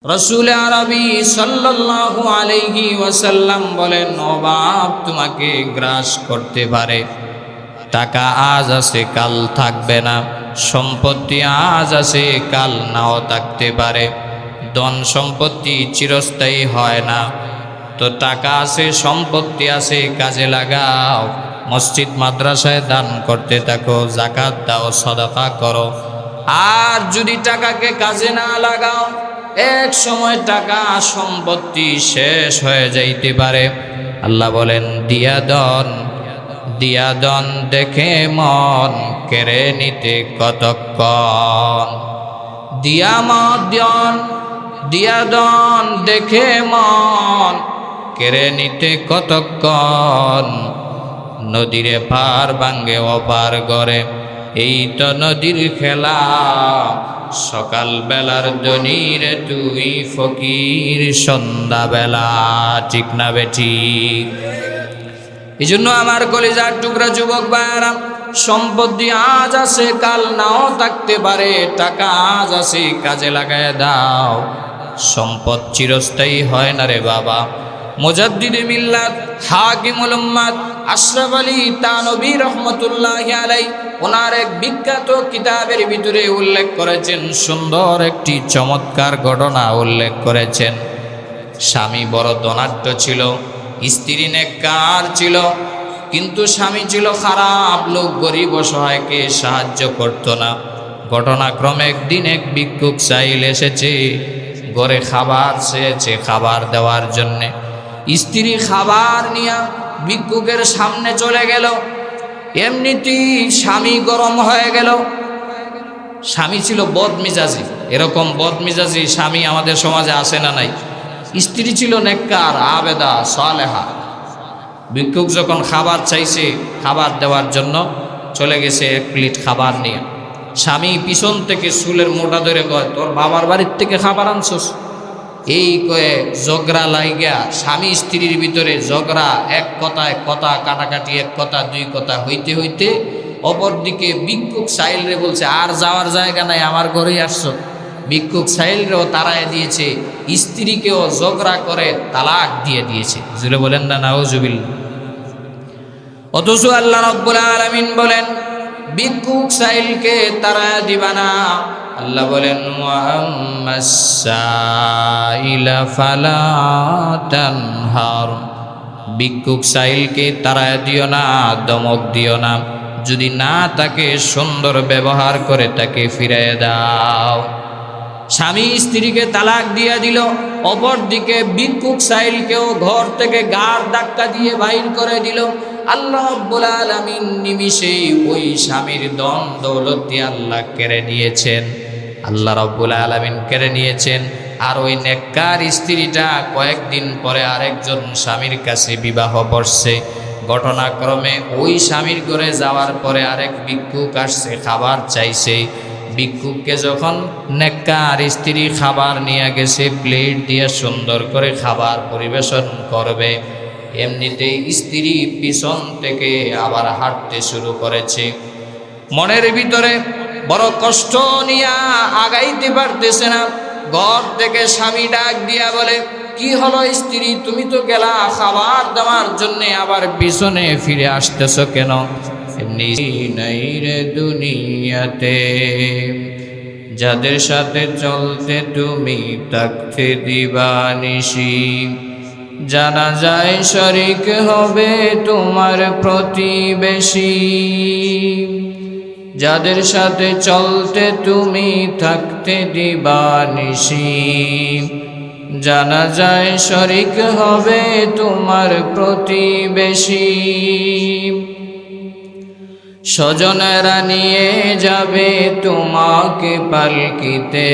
রাসূল আরবি সাল্লাল্লাহু আলাইহি ওয়াসাল্লাম বলেন, অভাব তোমাকে গ্রাস করতে পারে। টাকা আজ আছে কাল থাকবে না, সম্পত্তি আজ আছে কাল নাও থাকতে পারে। ধন সম্পত্তি চিরস্থায়ী হয় না। তো টাকা আছে, সম্পত্তি আছে, কাজে লাগাও। মসজিদ মাদ্রাসায় দান করতে থাকো, যাকাত দাও, সাদাকা করো। আর যদি টাকাকে কাজে না লাগাও, এক সময় টাকা সম্পত্তি শেষ হয়ে যাইতে পারে। আল্লাহ বলেন, দিয়া দন দেখে মন কেড়ে নিতে কতক্ষণ। দিয়া দন দেখে মন কেড়ে নিতে কতক্ষণ। নদীরে পার ভাঙ্গে অপার গড়ে, এই তো নদীর খেলা। সকাল বেলার দনিরে তুই ফকির সন্ধ্যা বেলা। ঠিক না বেঠিক? এই জন্য আমার কলিজার টুকরা যুবক ভাইরা, সম্পত্তি আজ আছে কাল নাও থাকতে পারে। টাকা আজ আছে, কাজে লাগায় দাও। সম্পদ চিরস্থায়ী হয় না রে বাবা। মুজাদ্দিদে মিল্লাত হাকিমুল উম্মাত আশরাফ আলী তানভী রহমতুল্লাহি আলাইহি ওনার এক বিখ্যাত কিতাবের ভিতরে উল্লেখ করেছেন, সুন্দর একটি চমৎকার ঘটনা উল্লেখ করেছেন। স্বামী বড় ধনাঢ্য ছিল, স্ত্রী নেককার ছিল, কিন্তু স্বামী ছিল খারাপ লোক, গরিব অসহায়কে সাহায্য করত না। ঘটনাক্রমে একদিন এক ভিক্ষুক চাইল এসেছে, ঘরে খাবার চেয়েছে, খাবার দেওয়ার জন্যে। স্ত্রী খাবার নিয়ে ভিক্ষুকের সামনে চলে গেল। এমনিতেই স্বামী গরম হয়ে গেল। স্বামী ছিল বদমিজাজি। এরকম বদমিজাজি স্বামী আমাদের সমাজে আসে না নাই? স্ত্রী ছিল নেককার, আবেদা, সালেহা। ভিক্ষুক যখন খাবার চাইছে, খাবার দেওয়ার জন্য চলে গেছে এক প্লেট খাবার নিয়ে। স্বামী পিছন থেকে চুলের মোটা ধরে কয়, তোর বাবার বাড়ির থেকে খাবার আনছস? এই কয়ে ঝগড়া লাইগা, স্বামী স্ত্রীর ভিতরে ঝগড়া, এক কথায় কথা কাটাকাটি, এক কথা দুই কথা হইতে হইতে অপরদিকে ভিক্ষুক সাইলরে বলছে, আর যাওয়ার জায়গা নাই, আমার ঘরেই আসছো। ভিক্ষুক সাইলরেও তাড়ায় দিয়েছে, স্ত্রীকেও ঝগড়া করে তালাক দিয়ে দিয়েছে। জুড়ে বলেন না নাউজুবিল্লাহ। অথচ আল্লাহ রাব্বুল আলামিন বলেন, ভিক্ষুক সাইলকে তাড়ায় দিবা না। আল্লাহ বলেন, ওয়া আম্মাস সাইলা ফালা তানহার। ভিক্ষুক সাইলকে তাড়ায় দিও না, দমক দিও না। যদি না তাকে সুন্দর ব্যবহার করে তাকে ফিরিয়ে দাও। স্বামী স্ত্রীকে তালাক দিয়ে দিল, অপরদিকে ভিক্ষুক সাইলকেও ঘর থেকে গাড় ধাক্কা দিয়ে বাইর করে দিল। আল্লাহ রাব্বুল আলামিন নিমিষেই ওই স্বামীর ধন দৌলত দিয়ে আল্লাহ কেড়ে নিয়েছেন। আল্লাহ রাব্বুল আলামিন কেড়ে নিয়েছেন। আর ওই নেককার স্ত্রীটা কয়েকদিন পরে আরেকজন স্বামীর কাছে বিবাহ বসছে। ঘটনাক্রমে ওই স্বামীর ঘরে যাওয়ার পরে আরেক ভিক্ষুক আসছে, খাবার চাইছে। ভিক্ষুককে যখন নেককার স্ত্রী খাবার নিয়ে গেছে, প্লেট দিয়ে সুন্দর করে খাবার পরিবেশন করবে, এমনিতেই স্ত্রী পিছন থেকে আবার হাঁটতে শুরু করেছে। মনের ভিতরে বড় কষ্ট নিয়ে আগাইতে পারতেছে না। ঘর থেকে স্বামী ডাক দিয়া বলে, কি হলো স্ত্রী, তুমি তো গেলা খাবার দেওয়ার জন্যে, আবার পিছনে ফিরে আসতেছ কেন? এমনি নাই রে দুনিয়াতে, যাদের সাথে চলতে তুমি থাকতে দিবানিশি। জানা যায় শরীক হবে তোমার প্রতিবেশী। যাদের সাথে চলতে তুমি থাকতে দিবানিশি, জানা যায় শরীক হবে তোমার প্রতিবেশী। স্বজনেরা নিয়ে যাবে তোমাকে পালকিতে,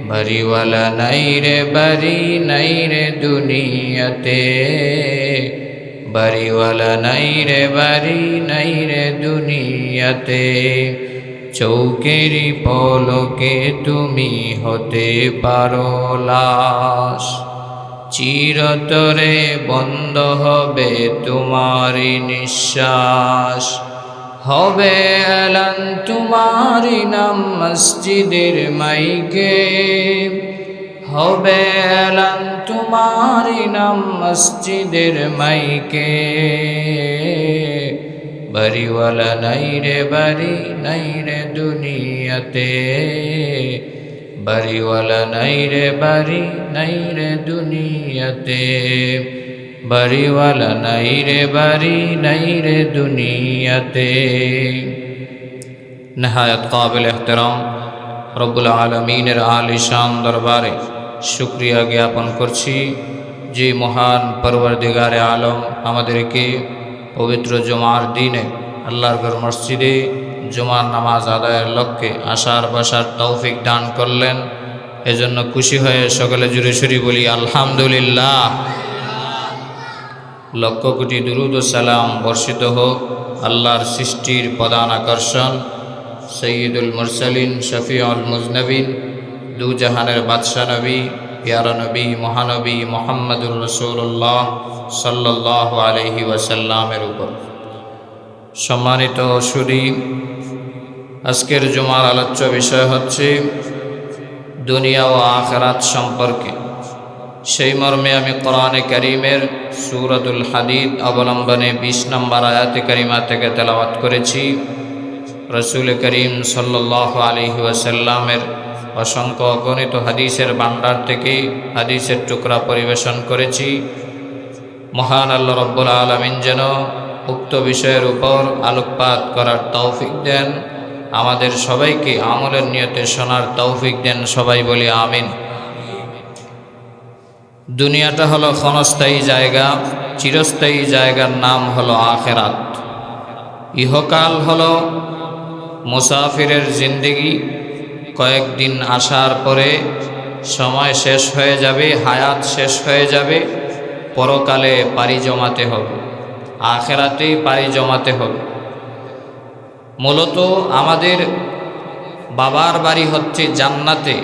বাড়িওয়ালা নাই রে বাড়ি, নাই রে দুনিয়াতে। বাড়িওয়ালা নাই রে বাড়ি, নাই রে দুনিয়াতে। চৌকেরই পলকে তুমি হতে পারো লাশ। চিরতরে বন্ধ হবে তোমারই নিঃশ্বাস। হবে এলান তোমারি নাম মসজিদের মাইকে, হবে এলান তোমারি নাম মসজিদের মাইকে, বাড়িওয়ালা নাই রে বাড়ি নাই রে দুনিয়াতে, বাড়িওয়ালা নাই রে বাড়ি নাই রে দুনিয়াতে, বাড়িওয়ালা নাই রে বাড়ি নাই রে দুনিয়াতে। নেহায়ত কাবিল এহতেরাম রব্বুল আলমিনের আলিশান দরবারে শুক্রিয়া জ্ঞাপন করছি, যে মহান পরওয়ারদিগারে আলম আমাদেরকে পবিত্র জুমার দিনে আল্লাহর ঘর মসজিদে জুমার নামাজ আদায়ের লক্ষ্যে আসার বসার তৌফিক দান করলেন। এজন্য খুশি হয়ে সকলে জুড়ে সুরি বলি আলহামদুলিল্লাহ। লক্ষ কোটি দুরুদ ও সালাম বর্ষিত হোক আল্লাহর সৃষ্টির প্রধান আকর্ষণ সৈয়দুল মুরসালিন শফিউল মুজনবিন দু জাহানের বাদশা নবী প্যারা নবী মহানবী মুহাম্মদুর রাসূলুল্লাহ সাল্লাল্লাহু আলাইহি ওয়াসাল্লামের উপর। সম্মানিত সুধী, আজকের জুমার আলোচ্য বিষয় হচ্ছে দুনিয়া ও আখিরাত সম্পর্কে। সেই মর্মে আমি কোরআনে কারীমের সূরাতুল হাদীদ অবলম্বনে 20 নম্বর আয়াতে কারিমা থেকে তেলাওয়াত করেছি। রসুল করিম সাল্লাল্লাহু আলাইহি ওয়াসাল্লামের অসংখ্য অগণিত হাদিসের ভান্ডার থেকে হাদিসের টুকরা পরিবেশন করেছি। মহান আল্লাহ রব্বুল আলামিন যেন উক্ত বিষয়ের উপর আলোকপাত করার তৌফিক দেন, আমাদের সবাইকে আমলের নিয়তে শোনার তৌফিক দেন। সবাই বলি আমিন। দুনিয়াটা হলো ক্ষণস্থায়ী জায়গা, চিরস্থায়ী জায়গার নাম হলো আখিরাত। ইহকাল হলো মুসাফিরের জিন্দেগি, কয়েকদিন আসার পরে সময় শেষ হয়ে যাবে, হায়াত শেষ হয়ে যাবে, পরকালে পাড়ি জমাতে হবে, আখিরাতেই পাড়ি জমাতে হবে। মূলত আমাদের বাবার বাড়ি হচ্ছে জান্নাতে।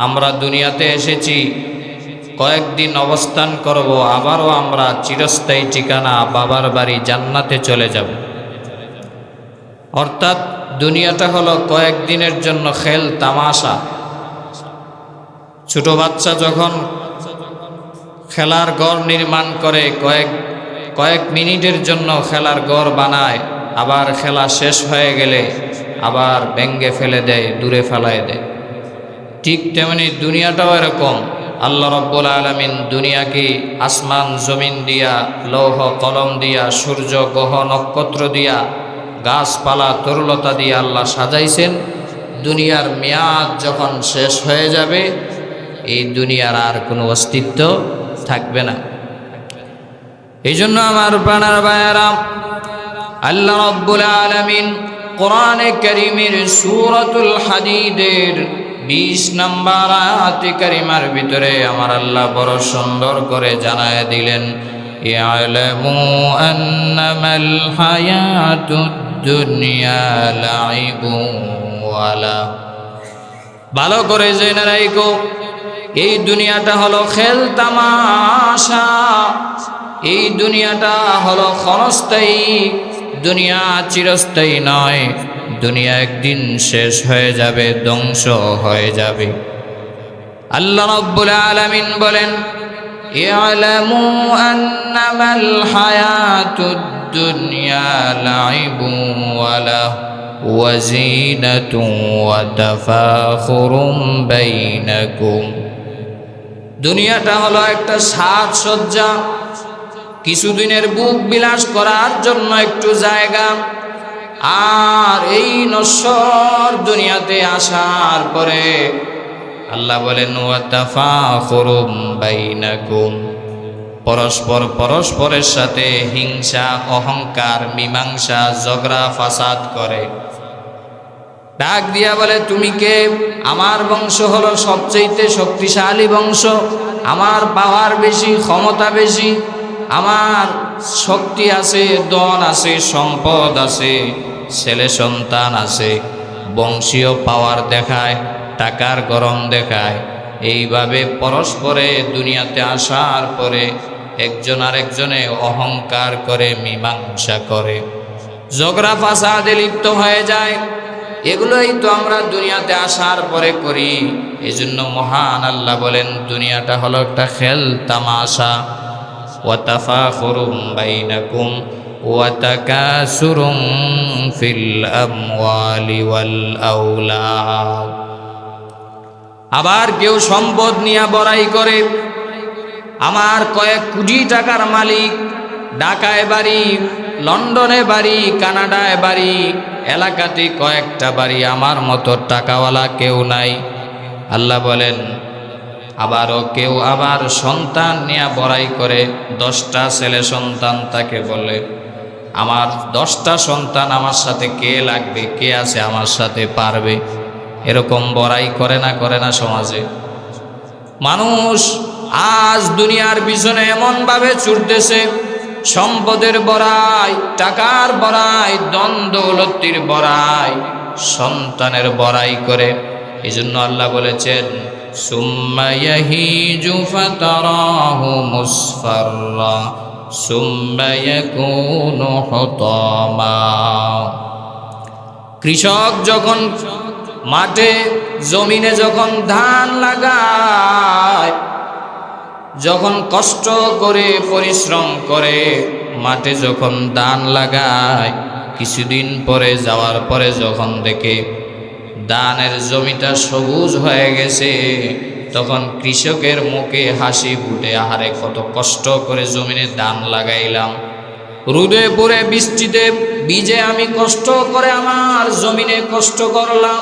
আমরা দুনিয়াতে এসেছি, কয়েকদিন অবস্থান করব, আবারও আমরা চিরস্থায়ী ঠিকানা বাবার বাড়ি জান্নাতে চলে যাব। অর্থাৎ দুনিয়াটা হলো কয়েকদিনের জন্য খেল তামাশা। ছোট বাচ্চা যখন খেলার ঘর নির্মাণ করে কয়েক মিনিটের জন্য খেলার ঘর বানায়, আবার খেলা শেষ হয়ে গেলে আবার ভেঙ্গে ফেলে দেয়, দূরে ফেলায় দেয়। ঠিক তেমনি দুনিয়াটাও এরকম। আল্লাহ রব্বুল আলামিন দুনিয়াকে আসমান জমিন দিয়া, লৌহ কলম দিয়া, সূর্য গ্রহ নক্ষত্র দিয়া, গাছপালা তরুলতা দিয়ে আল্লাহ সাজাইছেন। দুনিয়ার মেয়াদ যখন শেষ হয়ে যাবে, এই দুনিয়ার আর কোনো অস্তিত্ব থাকবে না। এই জন্য আমার প্রাণের ভাইয়েরা, আল্লাহ রব্বুল আলামিন কোরআনে কারীমের সূরাতুল হাদীদের 20 নম্বর আয়াতে কারিমার ভিতরে আমার আল্লাহ বড় সুন্দর করে জানায় দিলেন, ইয়ালামু আন্নামাল হায়াতুদ দুনিয়া লাইবুন ওয়া লাহু। ভালো করে জেনে রাখো, এই দুনিয়াটা হলো খেল তামাশা, এই দুনিয়াটা হলো ক্ষণস্থায়ী, দুনিয়া চিরস্থায়ী নয়। দুনিয়া একদিন শেষ হয়ে যাবে, ধ্বংস হয়ে যাবে। আল্লাহ রাব্বুল আলামিন বলেন, ইয়ালামু আন্নামাল হায়াতুদ দুনিয়া লাইবুন ওয়া লাহু ওয়া যিনাতুন ওয়া তাফাখুরুম বাইনাকুম। দুনিয়াটা হলো একটা সাজসজ্জা, কিছুদিনের বুক বিলাস করার জন্য একটু জায়গা। আর এই নশ্বর দুনিয়াতে আসার পরে আল্লাহ বলেন, ওয়া তাফাখুরুম বাইনাকুম, পরস্পরের সাথে হিংসা, অহংকার, মীমাংসা, ঝগড়া ফাসাদ করে। ডাক দিয়া বলে, তুমি কে? আমার বংশ হলো সবচেয়ে শক্তিশালী বংশ, আমার পাওয়ার বেশি, ক্ষমতা বেশি, আমার শক্তি আছে, ধন আছে, সম্পদ আছে, ছেলে সন্তান আছে, বংশীয় পাওয়ার দেখায়, টাকার গরম দেখায়। এইভাবে পরস্পরে দুনিয়াতে আসার পরে একজন আরেকজনে অহংকার করে, মীমাংসা করে, ঝগড়া ফাসাদে লিপ্ত হয়ে যায়। এগুলোই তো আমরা দুনিয়াতে আসার পরে করি। এজন্য মহান আল্লাহ বলেন দুনিয়াটা হলো একটা খেল তামাশা। ওয়া তাফাখুরুম বাইনাকুম ওয়া তাকাসুরুম ফিল আমওয়ালি ওয়াল আওলাদ। আবার কেউ সম্পদ নিয়ে বড়াই করে, আমার কয়েক কোটি টাকার মালিক, ঢাকায় বাড়ি, লন্ডনে বাড়ি, কানাডায় বাড়ি, এলাকাতে কয়েকটা বাড়ি, আমার মতো টাকাওয়ালা কেউ নাই। আল্লাহ বলেন আবারও কেউ আবার সন্তান নিয়ে বড়াই করে, 10টা ছেলে সন্তান, তাকে বলে আমার 10টা সন্তান, আমার সাথে কে লাগবে, কে আছে আমার সাথে পারবে। এরকম বড়াই করে না সমাজে মানুষ। আজ দুনিয়ার পিছনে এমনভাবে ছুটতেছে, সম্পদের বড়াই, টাকার বড়াই, ধন দৌলতির বড়াই, সন্তানের বড়াই করে। এই জন্য আল্লাহ বলেছেন সুম্মা ইয়াহিজু ফাতারাহু মুসফাররা সুম্মা ইয়াকুনু হুতামা। কৃষক যখন মাঠে জমিনে যখন ধান লাগায়, যখন কষ্ট করে পরিশ্রম করে মাঠে যখন ধান লাগায়, কিছুদিন পরে যাওয়ার পরে যখন দেখে ধানের জমিটা সবুজ হয়ে গেছে, তখন কৃষকের মুখে হাসি ফুটে, আহারে কত কষ্ট করে জমিনে ধান লাগাইলাম, রোদে পুড়ে বৃষ্টিতে ভিজে আমি কষ্ট করে আমার জমিনে কষ্ট করলাম,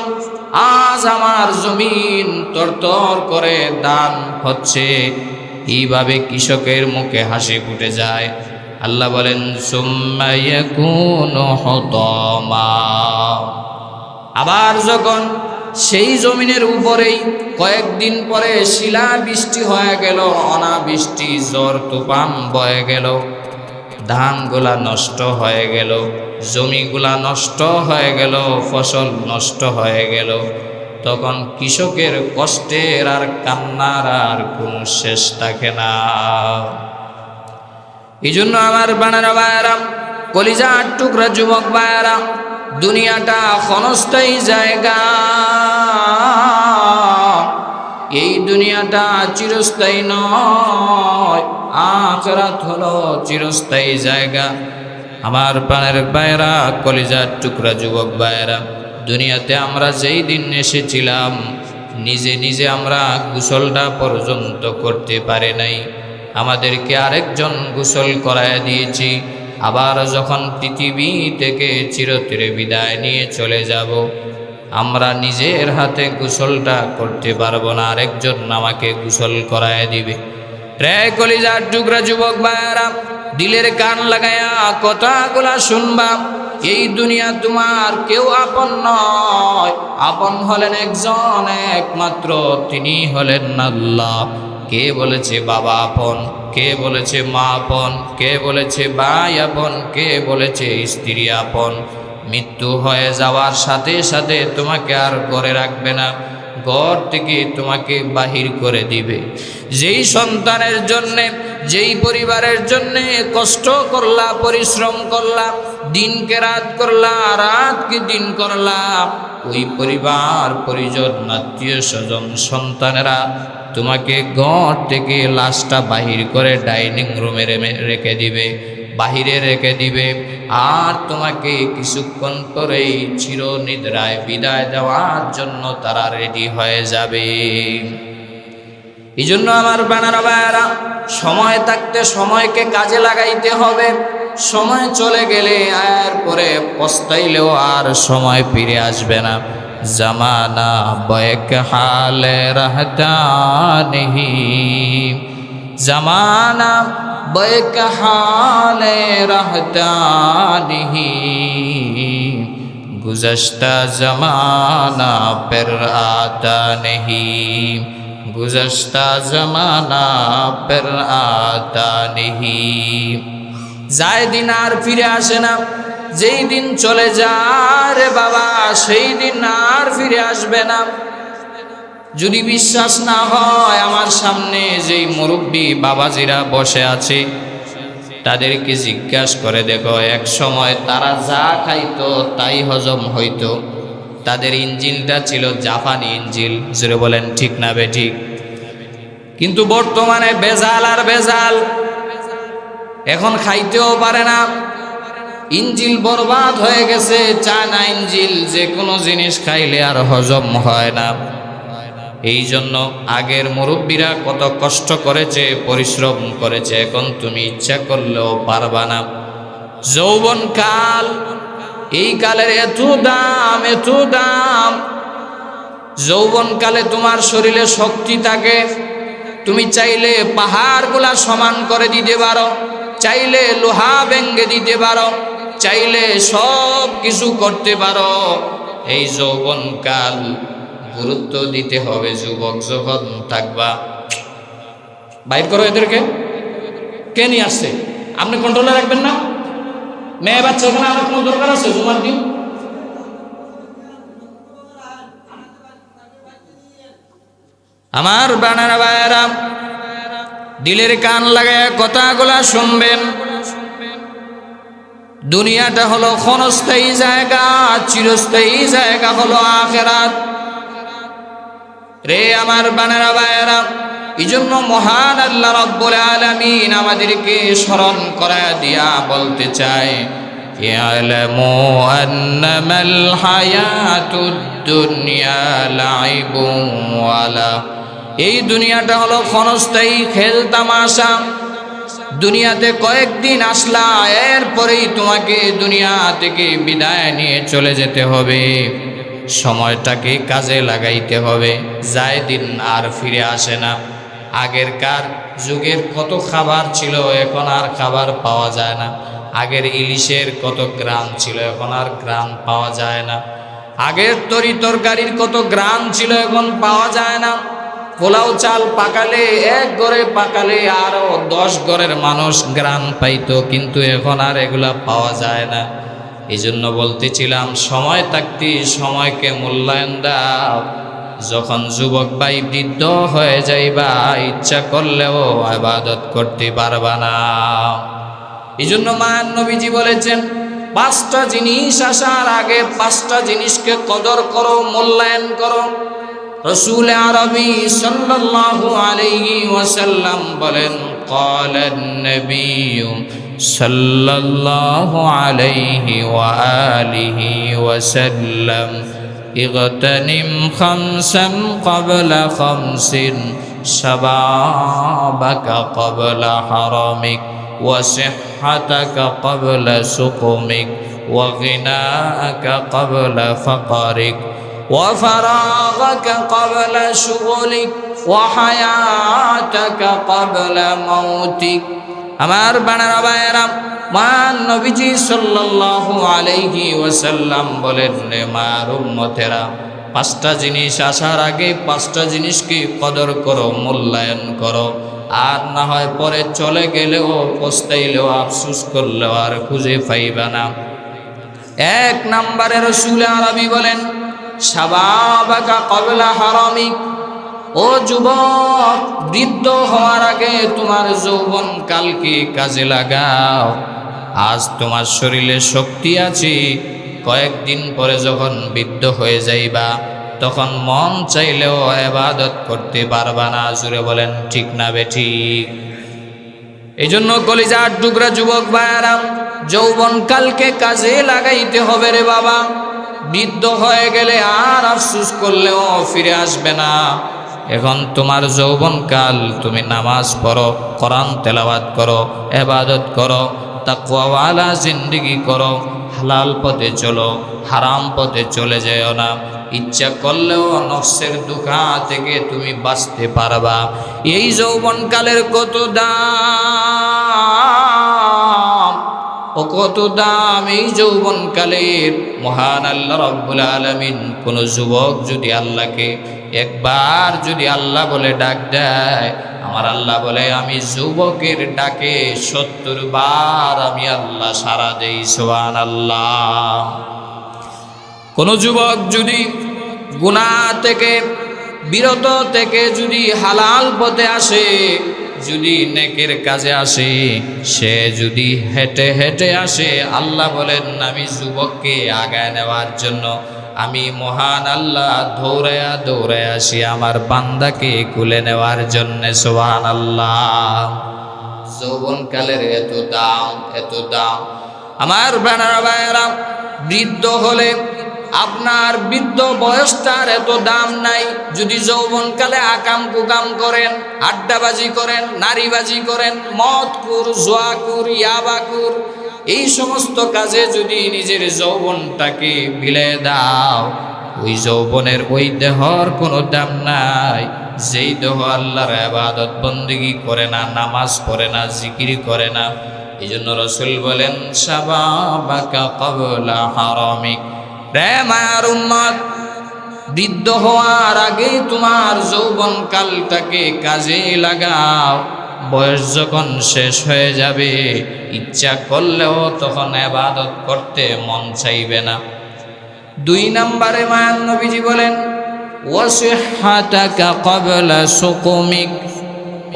আজ আমার জমিন তরতর করে ধান হচ্ছে। এইভাবে কৃষকের মুখে হাসি ফুটে যায়। আল্লাহ বলেন সুম্মা ইয়াকুনু হুতামা। আবার যখন সেই জমিনের উপরেই কয়েকদিন পরে শিলা বৃষ্টি হয়ে গেল, অনাবৃষ্টি, ঝড় তুফান বয়ে গেল, ধানগুলা নষ্ট হয়ে গেল, জমিগুলা নষ্ট হয়ে গেল, ফসল নষ্ট হয়ে গেল, তখন কৃষকের কষ্টের আর কান্নার আর কোনো শেষ থাকে না। এই জন্য আমার বানারা ভাইয়েরা, কলিজার টুকরা যুবক ভাইয়েরা, দুনিয়াটা ক্ষণস্থায়ী জায়গা, এই দুনিয়াটা চিরস্থায়ী নয়, আখিরাত হলো চিরস্থায়ী জায়গা। আমার প্রাণের ভাইয়েরা, কলিজার টুকরা যুবক ভাইয়েরা, দুনিয়াতে আমরা যেই দিন এসেছিলাম নিজে নিজে আমরা গোসলটা পর্যন্ত করতে পারি নাই, আমাদেরকে আরেকজন গোসল করায় দিয়েছি। আবার যখন পৃথিবী থেকে চিরতরে বিদায় নিয়ে চলে যাব, আমরা নিজের হাতে গোসলটা করতে পারবো না, আরেকজন আমাকে গোসল করায় দিবে। রে কলিজার টুকরা যুবক ভাইয়েরা, দিলের কান লাগায়া কথাগুলা শুনবা। এই দুনিয়া তোমার কেউ আপন নয়, আপন হলেন একজন, একমাত্র তিনি হলেন আল্লাহ। কে বলেছে বাবা আপন, কে বলেছে মা আপন, কে বলেছে ভাই আপন, কে বলেছে স্ত্রী আপন। মৃত্যু হয়ে যাওয়ার সাথে সাথে তোমাকে আর ঘরে রাখবে না, ঘর থেকে তোমাকে বাহির করে দিবে। যেই সন্তানের জন্যে, যেই পরিবারের জন্যে কষ্ট করলা, পরিশ্রম করলা, দিনকে রাত করলা, রাতকে দিন করলা, ওই পরিবার পরিজন, আত্মীয় স্বজন, সন্তানেরা তোমাকে ঘর থেকে লাশটা বাহির করে ডাইনিং রুমে রেখে দিবে, বাহিরে রেখে দিবে, আর তোমাকে কিছুক্ষণ পরেই চিরনিদ্রায় বিদায় দেওয়ার জন্য তারা রেডি হয়ে যাবে। এই জন্য আমার বানারা ভাইয়েরা, সময় থাকতে সময়কে কাজে লাগাইতে হবে। সময় চলে গেলে আর পরে পস্তাইলেও আর সময় ফিরে আসবে না। জামানা বয়েক হালে রহতা নেহি, জামানা বয়েক হালে রহতা নেহি, গুজশ্তা জমানা ফির আতা নেহি, গুজশ্তা জমানা ফির আতা নেহি। যায় দিন আর ফিরে আসে না, যেই দিন চলে যায় রে বাবা, সেই দিন আর ফিরে আসবে না। যদি বিশ্বাস না হয়, আমার সামনে যেই মুরব্বী বাবাজিরা বসে আছে তাদেরকে জিজ্ঞাসা করে দেখো, এক সময় তারা যা খাইতো তাই হজম হইতো, তাদের ইঞ্জিলটা ছিল জাপানি ইঞ্জিল, জোরে বলেন ঠিক না বেঠিক? কিন্তু বর্তমানে ভেজাল আর ভেজাল, এখন খাইতেও পারে না, ইঞ্জিল বরবাদ হয়ে গেছে। চায়না ইঞ্জিল, যে কোনো জিনিস খাইলে আর হজম হয় না। এই জন্য আগের মুরব্বীরা কত কষ্ট করেছে, পরিশ্রম করেছে, এখন তুমি ইচ্ছা করলেও পারবা না। যৌবন কাল, এই কালের এত দাম, এত দাম। যৌবন কালে তোমার শরীরে শক্তি থাকে, তুমি চাইলে পাহাড়গুলা সমান করে দিতে পারো, চাইলে লোহা ভেঙে দিতে পারো, চাইলে সব কিছু করতে পারো। এই যৌবন কাল গুরুত্ব দিতে হবে। যুবক যখন থাকবা, বাইর করো এদেরকে। কে নিয়ে আসছে? আপনি কন্ট্রোলে রাখবেন না? মেয়ে বাচ্চা ওখানে আমার কোনো দরকার আছে? জুমার দিন আমার বানারা ভাইয়েরা, দিলের কান লাগায় কথাগুলা শুনবেন। দুনিয়াটা হলো ক্ষণস্থায়ী জায়গা, চিরস্থায়ী জায়গা হলো আখিরাত। রে আমার বানারা ভাইয়েরা, এই জন্য মহান আল্লাহ রাব্বুল আলামিন আমাদেরকে স্মরণ করায় দিয়া বলতে চায়, ইয়ালামু আন্নামাল হায়াতুদ দুনিয়া লাইবুন ওয়ালা। এই দুনিয়াটা হলো ক্ষণস্থায়ী খেল তামাশা। দুনিয়াতে কয়েকদিন আসলা, এরপরেই তোমাকে দুনিয়া থেকে বিদায় নিয়ে চলে যেতে হবে। সময়টাকে কাজে লাগাইতে হবে। যায় দিন আর ফিরে আসে না। আগেরকার যুগের কত খাবার ছিল, এখন আর খাবার পাওয়া যায় না। আগের ইলিশের কত গ্রাম ছিল, এখন আর গ্রাম পাওয়া যায় না। আগের তরকারির কত গ্রাম ছিল, এখন পাওয়া যায় না। পোলাও চাল পাকালে, এক ঘরে পাকালে আরো 10 ঘরের মানুষ গ্রাম পাইতো, কিন্তু এখন আর এগুলা পাওয়া যায় না। এই জন্য বলতেছিলাম, সময় থাকতে সময়কে মূল্যায়ন দাও। যখন যুবক ভাই বৃদ্ধ হয়ে যাইবা, ইচ্ছা করলেও ইবাদত করতে পারবা না। এই জন্য মহান নবীজি বলেছেন, 5টা জিনিস আসার আগে 5টা জিনিসকে কদর করো, মূল্যায়ন করো। রাসূল আরবি সাল্লাল্লাহু আলাইহি ওয়াসাল্লাম বলেন, ক্বালান নবিয়্যু সাল্লাল্লাহু আলাইহি ওয়া আলিহি ওয়াসাল্লাম, ইগতানিম খামসান ক্বাবলা খামসিন, শাবাবাকা ক্বাবলা হারামিক, ওয়া সিহহাতাকা ক্বাবলা সুকুমিক, ওয়া গিনাআকা ক্বাবলা ফাকরিক, ওয়া ফারাগাকা ক্বাবলা শুগুলিক, ওয়া হায়াতাকা ক্বাবলা মাউতিক। আমার বানারা ভাইয়েরা, মহান নবীজি সাল্লাল্লাহু আলাইহি ওয়াসাল্লাম বলেন, আমার উম্মতেরা, 5টা জিনিস আসার আগে 5টা জিনিসকে কদর করো, মূল্যায়ন করো। আর না হয় পরে চলে গেলেও, পস্তাইলেও, আফসোস করলেও আর খুঁজে পাইবা না। 1 নম্বরে রাসূল আরবি বলেন, শাবাবাকা ক্বাবলা হারামিক। ও যুবক, বৃদ্ধ হওয়ার আগে তোমার যৌবন কালকে কাজে লাগাও। আজ তোমার শরীরে শক্তি আছে, কয়েকদিন পরে যখন বৃদ্ধ হয়ে যাইবা, তখন মন চাইলেও ইবাদত করতে পারবা না। জুড়ে বলেন ঠিক না বেঠিক? এই জন্য কলিজার টুকরা যুবক ভাইয়েরা, যৌবন কালকে কাজে লাগাইতে হবে রে বাবা। বৃদ্ধ হয়ে গেলে আর আফসোস করলেও ফিরে আসবে না। এখন তোমার যৌবনকাল, তুমি নামাজ পড়ো, কোরআন তেলাওয়াত করো, ইবাদত করো, তাকওয়াওয়ালা জিন্দেগি করো, হালাল পথে চলো, হারাম পথে চলে যেও না। ইচ্ছা করলেও নফসের দুঃখা থেকে তুমি বাঁচতে পারবা। এই যৌবনকালের কত দাম, ও কত দাম এই যৌবনকালের। মহান আল্লাহ রাব্বুল আলামিন কোন যুবক যদি আল্লাহকে একবার যদি আল্লাহ বলে ডাক দেয়, আমার আল্লাহ বলে, আমি যুবকের ডাকে 70 বার আমি আল্লাহ সাড়া দেই। সুবহানাল্লাহ। কোন যুবক যদি গুনাহ থেকে বিরত থেকে যদি হালাল পথে আসে, যদি নেকের কাজে আসে, সে যদি হেঁটে হেঁটে আসে, আল্লাহ বলেন আমি যুবককে আগায় নেওয়ার জন্য আমি মহান আল্লাহ দৌড়ায়া দৌড়ায়া আসি আমার বান্দাকে কুলে নেওয়ার জন্যে। সুবহানাল্লাহ। যৌবনকালের এত দাম, এত দাম। আমার ভাইয়েরা, বৃদ্ধ হলে আপনার বৃদ্ধ বয়সটার এত দাম নাই। যদি যৌবনকালে আকাম কুকাম করেন, আড্ডাবাজি করেন, নারীবাজি করেন, মদকুর, জুয়াকুর, ইয়াবাকুর, এই সমস্ত কাজে যদি নিজের যৌবনটাকে বিলিয়ে দাও, ওই যৌবনের ওই দেহর কোনো দাম নাই। যেই দেহ আল্লাহর ইবাদত বন্দেগী করে না, নামাজ পড়ে না, জিকির করে না। এই জন্য রাসূল বলেন, শাবাবাকা ক্বাবলা হারামিক। রে মায়ার উম্মত, বৃদ্ধ হওয়ার আগে তোমার যৌবন কালটাকে কাজে লাগাও। বয়স যখন শেষ হয়ে যাবে, ইচ্ছা করলেও তখন ইবাদত করতে মন চাইবে না। 2 নম্বরে মায়ার নবীজি বলেন, ওয়াসিহহাতাকা ক্বাবলা সুকুমিক।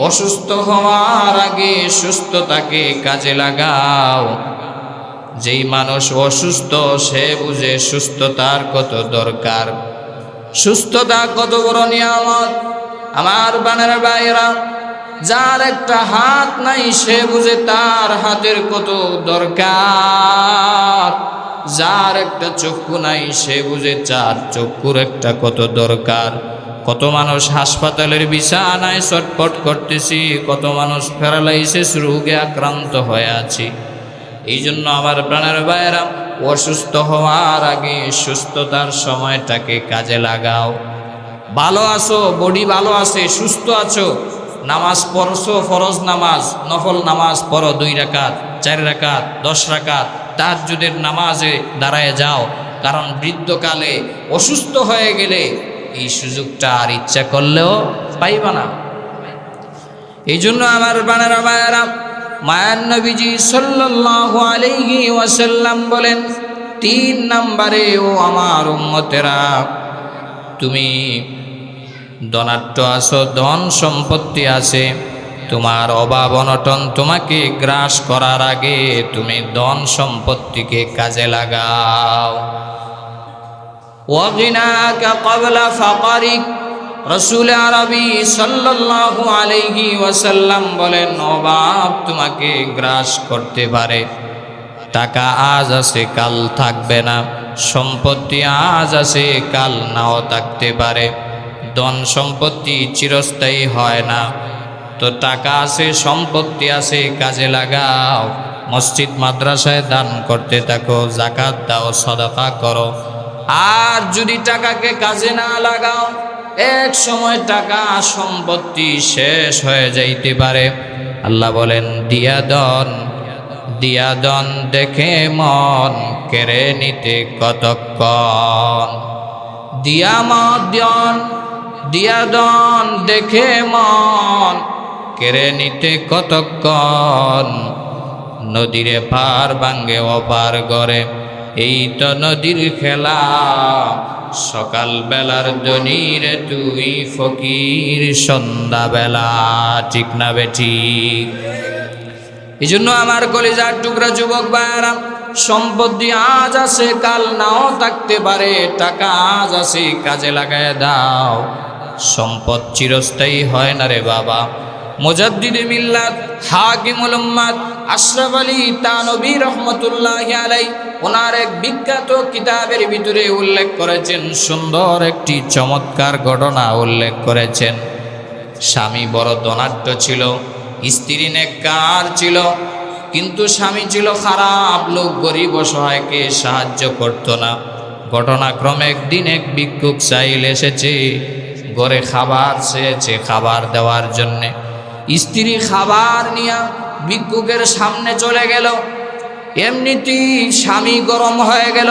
অসুস্থ হওয়ার আগে সুস্থতাকে কাজে লাগাও। যেই মানুষ অসুস্থ সে বুঝে সুস্থতার কত দরকার, সুস্থতা কত বড় নিয়ামত। আমার বানের ভাইরা, যার একটা হাত নাই সে বুঝে তার হাতের কত দরকার। যার একটা চক্ষু নাই সে বুঝে চার চক্ষুর একটা কত দরকার। কত মানুষ হাসপাতালের বিছানায় ছটফট করতেছি, কত মানুষ প্যারালাইসিস রোগে আক্রান্ত হয়ে আছে। এই জন্য আমার প্রাণের ভাইয়েরা, অসুস্থ হওয়ার আগে সুস্থতার সময়টাকে কাজে লাগাও। ভালো আছো, বডি ভালো আছে, সুস্থ আছো, নামাজ পড়ছো, ফরজ নামাজ, নফল নামাজ পড়ো, 2 রাকাত, 4 রাকাত, 10 রাকাত, তাহাজ্জুদের নামাজে দাঁড়ায় যাও। কারণ বৃদ্ধকালে অসুস্থ হয়ে গেলে এই সুযোগটা আর ইচ্ছা করলেও পাইবা না। এই জন্য আমার বানারা ভাইয়েরা, মায়ার নবীজি সাল্লাল্লাহু আলাইহি ওয়াসাল্লাম বলেন, 3 নম্বরে, ও আমার উম্মতেরা, তুমি ধনাঢ্য আছো, ধন সম্পত্তি আছে, তোমার অভাব অনটন তোমাকে গ্রাস করার আগে তুমি ধন সম্পত্তিকে কাজে লাগাও। ওয়াগিনাকা ক্বাবলা ফাকারিক। রাসূল আরবি সাল্লাল্লাহু আলাইহি ওয়াসাল্লাম বলেন, অভাব তোমাকে গ্রাস করতে পারে। টাকা আজ আছে কাল থাকবে না, সম্পত্তি আজ আছে কাল নাও থাকতে পারে। ধন সম্পত্তি চিরস্থায়ী হয় না। তো টাকা আছে, সম্পত্তি আছে, কাজে লাগাও। মসজিদ মাদ্রাসায় দান করতে থাকো, যাকাত দাও, সাদাকা করো। আর যদি টাকাকে কাজে না লাগাও, এক সময় টাকা সম্পত্তি শেষ হয়ে যাইতে পারে। আল্লাহ বলেন, দিয়া দন দেখে মন কেড়ে নিতে কতক্ষণ। দিয়া দন দেখে মন কেড়ে নিতে কতক্ষণ। নদীরে পার ভাঙ্গে ওপার গড়ে, এই তো নদীর খেলা। সকাল বেলার দনিরে তুই ফকির সন্ধ্যাবেলা। ঠিক না বেঠিক? এই জন্য আমার কলিজার টুকরা যুবক ভাইয়েরা, সম্পত্তি আজ আছে কাল নাও থাকতে পারে। টাকা আজ আছে, কাজে লাগায় দাও। সম্পদ চিরস্থায়ী হয় না রে বাবা। মুজাদ্দিদে মিল্লাত, হাকিমুল উম্মাত আশরাফ আলী তানভী রহমতুল্লাহি আলাইহি ওনার এক বিখ্যাত কিতাবের ভিতরে উল্লেখ করেছেন, সুন্দর একটি চমৎকার ঘটনা উল্লেখ করেছেন। স্বামী বড় ধনাঢ্য ছিল, স্ত্রী নেককার ছিল, কিন্তু স্বামী ছিল খারাপ লোক, গরিব অসহায়কে সাহায্য করত না। ঘটনাক্রমে একদিন এক ভিক্ষুক চাইল এসেছে, ঘরে খাবার চেয়েছে, খাবার দেওয়ার জন্যে। স্ত্রী খাবার নিয়ে ভিক্ষুকের সামনে চলে গেল। এমনিতেই স্বামী গরম হয়ে গেল।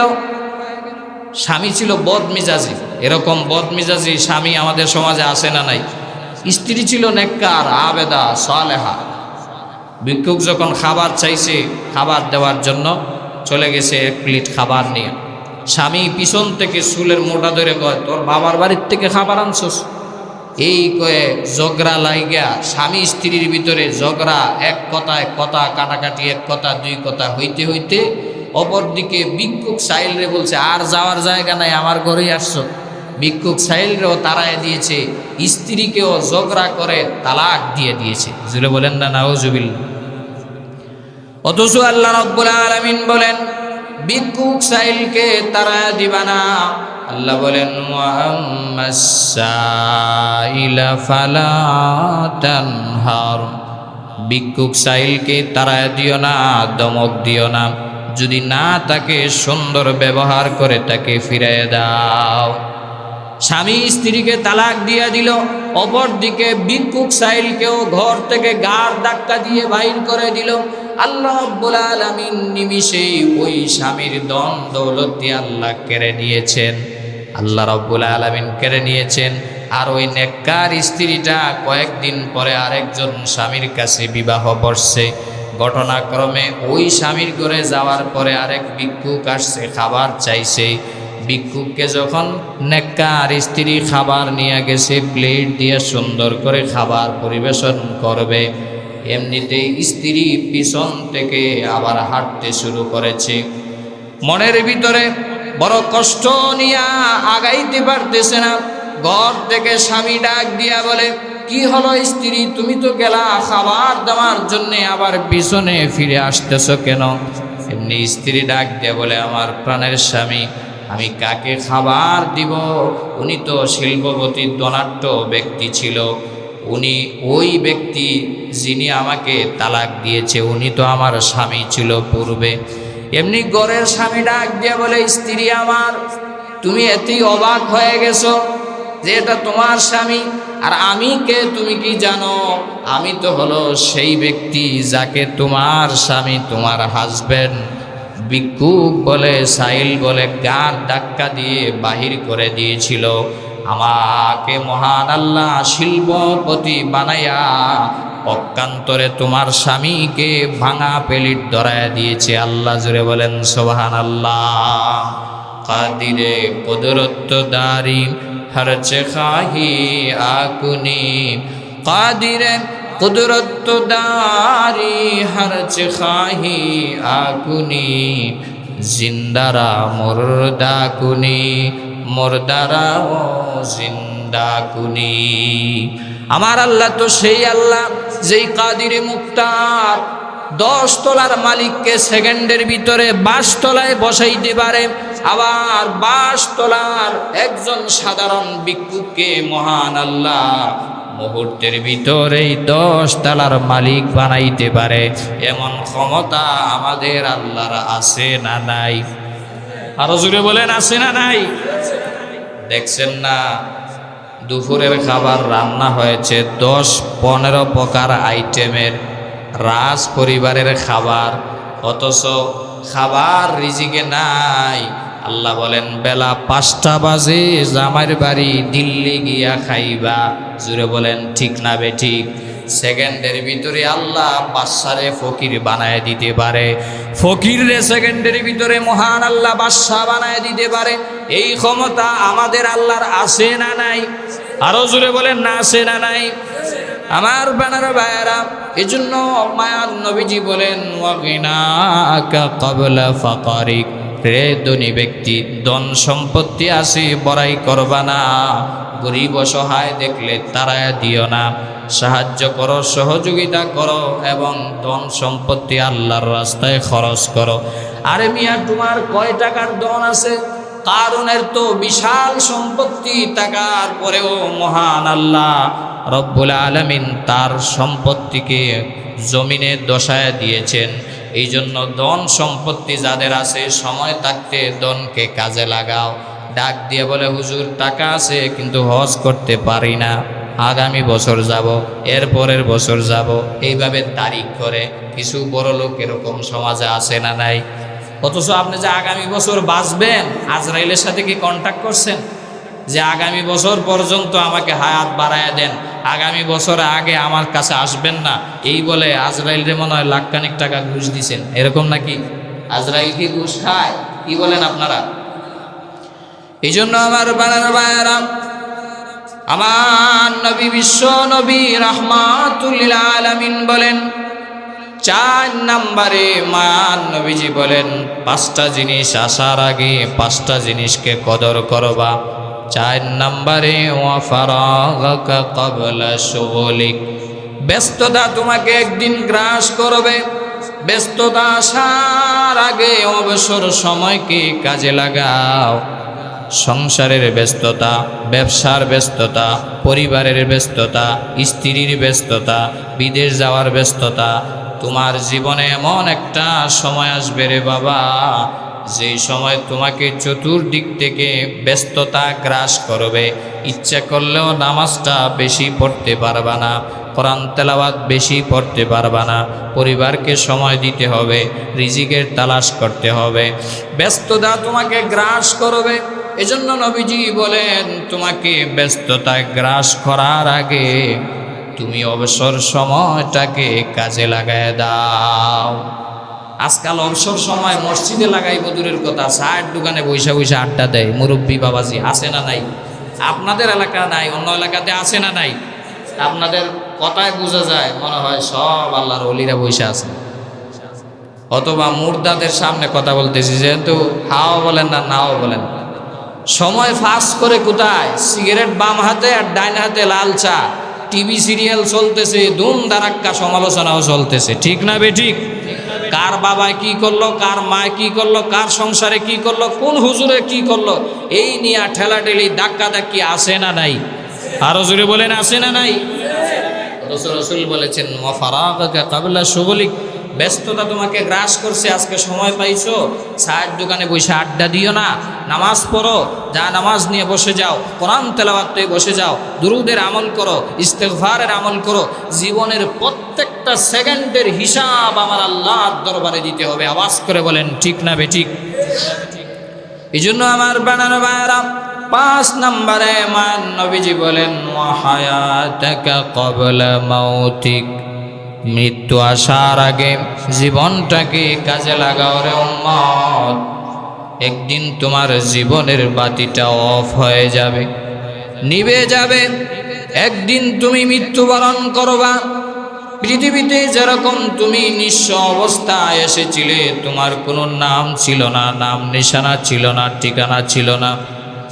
স্বামী ছিল বদমিজাজি। এরকম বদমিজাজি স্বামী আমাদের সমাজে আসে না নাই? স্ত্রী ছিল নেককার, আবেদা, সালেহা। ভিক্ষুক যখন খাবার চাইছে, খাবার দেওয়ার জন্য চলে গেছে 1 প্লেট খাবার নিয়ে। স্বামী পিছন থেকে চুলের মোটা ধরে কয়, তোর বাবার বাড়ির থেকে খাবার আনছস? এই কয়ে ঝগড়া লাইগা, স্বামী স্ত্রীর ভিতরে ঝগড়া, এক কথায় কথা কাটাকাটি, 1 কথা 2 কথা হইতে হইতে অপরদিকে ভিক্ষুক সাইল রে বলছে আর যাওয়ার জায়গা নাই, আমার ঘরেই আসছো। ভিক্ষুক সাইল রেও তাড়ায় দিয়েছে, স্ত্রীকেও ঝগড়া করে তালাক দিয়ে দিয়েছে। জুড়ে বলেন না নাউজুবিল্লাহ। অথচ আল্লাহ রাব্বুল আলামিন বলেন ভিক্ষুক সাইলকে তাড়ায় দিবা না। আল্লাহ বলেন ওয়া আম্মাস সাইলা ফালা তানহার, ভিক্ষুক সাইলকে তাড়ায় দিও না, দমক দিও না। যদি না তাকে সুন্দর ব্যবহার করে তাকে ফিরিয়ে দাও। স্বামী স্ত্রীকে তালাক দিয়ে দিল, অপরদিকে ভিক্ষুক সাইলকেও ঘর থেকে গাড় ধাক্কা দিয়ে বাইর করে দিল। আল্লাহ রাব্বুল আলামিন নিমিষেই ওই স্বামীর ধন দৌলত দিয়ে আল্লাহ কেড়ে নিয়েছেন। আল্লাহ রাব্বুল আলামিন কেড়ে নিয়েছেন। আর ওই নেককার স্ত্রীটা কয়েকদিন পরে আরেকজন স্বামীর কাছে বিবাহ বসছে। ঘটনাক্রমে ওই স্বামীর ঘরে যাওয়ার পরে আরেক ভিক্ষুক আসছে, খাবার চাইছে। ভিক্ষুককে যখন নেককার স্ত্রী খাবার নিয়ে গেছে, প্লেট দিয়ে সুন্দর করে খাবার পরিবেশন করবে, এমনিতেই স্ত্রী পিছন থেকে আবার হাঁটতে শুরু করেছে। মনের ভিতরে বড় কষ্ট নিয়ে আগাইতে পারতেছে না। ঘর থেকে স্বামী ডাক দিয়া বলে, কি হলো স্ত্রী, তুমি তো গেলা খাবার দেওয়ার জন্য, আবার পিছনে ফিরে আসতেছো কেন? এমনি স্ত্রী ডাক দিয়া বলে, আমার প্রাণের স্বামী, আমি কাকে খাবার দিব? উনি তো শিল্পপতি ধনাঢ্য ব্যক্তি ছিল। উনি ওই ব্যক্তি যিনি আমাকে তালাক দিয়েছে, উনি তো আমার স্বামী ছিল পূর্বে। এমনি ঘরের স্বামী ডাক দিয়ে বলে, স্ত্রী আমার, তুমি এতই অবাক হয়ে গেছো যে এটা তোমার স্বামী, আর আমি কে তুমি কি জানো? আমি তো হলো সেই ব্যক্তি যাকে তোমার স্বামী, তোমার হাজবেন্ড ভিক্ষুক বলে, সাইল বলে গার ধাক্কা দিয়ে বাহির করে দিয়েছিল। আমাকে মহান আল্লাহ শিল্পপতি বানাইয়া পক্ষান্তরে তোমার স্বামীকে ভাঙা পেলিট ধরায় দিয়েছে। আল্লাহ জুড়ে বলেন সুবহানাল্লাহ। কাদিরে কুদরত দারি হর খাহি আকুনি, কাদিরে কুদরত দারি হর খাহি আকুনি, জিন্দারা মুর্দা কুনি, মুর্দারা ও জিন্দা কুনি। আমার আল্লাহ তো সেই আল্লাহ যেই কাদিরে মুক্তার 10 তলার মালিককে সেকেন্ডের ভিতরে 22 তলায় বসাইতে পারে, আবার 22 তলার একজন সাধারণ ভিক্ষুককে মহান আল্লাহ মুহূর্তের ভিতরেই 10 তলার মালিক বানাইতে পারে। এমন ক্ষমতা আমাদের আল্লাহর আছে না নাই? আরো জোরে বলেন, আছে না নাই? দেখছেন না, দুপুরের খাবার রান্না হয়েছে 10-15 প্রকার আইটেমের, রাজ পরিবারের খাবার, অথচ খাবার রিজিকে নাই। আল্লাহ বলেন বেলা 5টা বাজে জামাইর বাড়ি দিল্লি গিয়া খাইবা। জুড়ে বলেন ঠিক না বেঠিক? সেকেন্ডের ভিতরে আল্লাহ বাদশারে ফকির বানায় দিতে পারে, ফকির রে সেকেন্ডের ভিতরে মহান আল্লাহ বাদশা বানায় দিতে পারে। এই ক্ষমতা আমাদের আল্লাহর আছে না নাই? আরো জোরে বলেন না আছে না নাই? আমার বানার ভাইয়েরা, এজন্য মায়ার নবীজি বলেন ওয়াগিনাকা ক্বাবলা ফাকারিক, রে ধনী ব্যক্তি, ধন সম্পত্তি আছে বড়াই করবা না, গরিব অসহায় দেখলে তাড়ায় দিও না, সাহায্য করো, সহযোগিতা করো এবং ধন সম্পত্তি আল্লাহর রাস্তায় খরচ করো। আরে মিয়া, তোমার কয় টাকার ধন আছে? কারুনের তো বিশাল সম্পত্তি থাকার পরেও মহান আল্লাহ রব্বুল আলামিন তার সম্পত্তিকে জমিনে দশায় দিয়েছেন। এই জন্য ধন সম্পত্তি যাদের আছে, সময় থাকতে ধনকে কাজে লাগাও। ডাক দিয়ে বলে, হুজুর টাকা আছে কিন্তু হজ করতে পারি না, আগামী বছর যাব, এর পরের বছর যাব, এইভাবে তারিখ করে কিছু বড় লোক এরকম সমাজে আছে না নাই? অথচ আপনি যে আগামী বছর বাঁচবেন, আজরাইলের সাথে কি কন্ট্যাক্ট করছেন যে আগামী বছর পর্যন্ত আমাকে হায়াত বাড়ায় দেন, আগামী বছর আগে আমার কাছে আসবেন না, এই বলে আজরাইলরে মনে হয় লাখখানিক টাকা ঘুষ দিছেন, এরকম নাকি? আজরাইল কি ঘুষ খায়? কি বলেন আপনারা? এই জন্য আমার বানানো ভাইয়েরা, আমার নবী বিশ্ব নবী রাহমাতুল লিল আলামিন বলেন, 4 নম্বরে মান নবীজি বলেন 5টা জিনিস আসার আগে 5টা জিনিসকে কদর করবা। 4 নম্বরে ওয়া ফারাগাকা ক্বাবলা শুগলিক, ব্যস্ততা তোমাকে একদিন গ্রাস করবে। ব্যস্ততা আসার আগে অবসর সময়কে কাজে লাগাও। সংসারের ব্যস্ততা, ব্যবসার ব্যস্ততা, পরিবারের ব্যস্ততা, স্ত্রীর ব্যস্ততা, বিদেশ যাওয়ার ব্যস্ততা, তোমার জীবনে এমন একটা সময় আসবে রে বাবা, যেই সময় তোমাকে চতুর্দিক থেকে ব্যস্ততা গ্রাস করবে। ইচ্ছা করলেও নামাজটা বেশি পড়তে পারবা না, কোরআন তেলাওয়াত বেশি পড়তে পারবা না, পরিবারকে সময় দিতে হবে, রিজিকের তালাশ করতে হবে। ব্যস্ততা তোমাকে গ্রাস করবে। এজন্য নবীজি বলেন তোমাকে ব্যস্ততা গ্রাস করার আগে তুমি অবসর সময়টাকে কাজে লাগায় দাও। আজকাল অবসর সময় মসজিদে লাগাইব দূরের কথা, চায়ের দোকানে বৈশা বৈশা আড্ডা দেয় মুরব্বী বাবাজি, আছে না নাই? আপনাদের এলাকা নাই, অন্য এলাকাতে আছে না নাই? আপনাদের কথায় বোঝা যায় মনে হয় সব আল্লাহর ওলিরা বৈশা আছে, অথবা মুর্দাদের সামনে কথা বলতেছি, যেহেতু হাও বলেন না নাও বলেন। সময় ফাঁস করে কোথায়? সিগারেট বাম হাতে আর ডাইন হাতে লাল চা, টিভি সিরিয়াল চলতেছে, ধুম ধারাক্কা সমালোচনাও চলতেছে, ঠিক না বে ঠিক? কার বাবা কি করলো, কার মা কি করলো, কার সংসারে কি করলো, কোন হুজুরে কি করলো, এই নিয়ে ঠেলাঠেলি ধাক্কা ধাক্কি আছে না নাই? আরো জোরে বলেন আছে না নাই? রাসূল বলেছেন ওয়া ফারাগাকা ক্বাবলা শুগলিক, ব্যস্ততা তোমাকে গ্রাস করছে, আজকে সময় পাইছো, চায়ের দোকানে বসে আড্ডা দিও না, নামাজ পড়ো, যা নামাজ নিয়ে বসে যাও, কোরআন তেলাওয়াতে বসে যাও, দুরূদের আমল করো, ইস্তেগফারের আমল করো। জীবনের প্রত্যেকটা সেকেন্ডের হিসাব আমার আল্লাহর দরবারে দিতে হবে। আওয়াজ করে বলেন ঠিক না বেঠিক? এই জন্য আমার বানানো ভাইরা 5 নম্বরে মান নবীজি বলেন ওয়া হায়াতাকা ক্বাবলা মাউতিক, মৃত্যু আসার আগে জীবনটাকে কাজে লাগাও রে উম্মত। একদিন তোমার জীবনের বাতিটা অফ হয়ে যাবে, নিভে যাবে, একদিন তুমি মৃত্যুবরণ করবা। পৃথিবীতে যেরকম তুমি নিঃস্ব অবস্থায় এসেছিলে, তোমার কোনো নাম ছিল না, নাম নিশানা ছিল না, ঠিকানা ছিল না,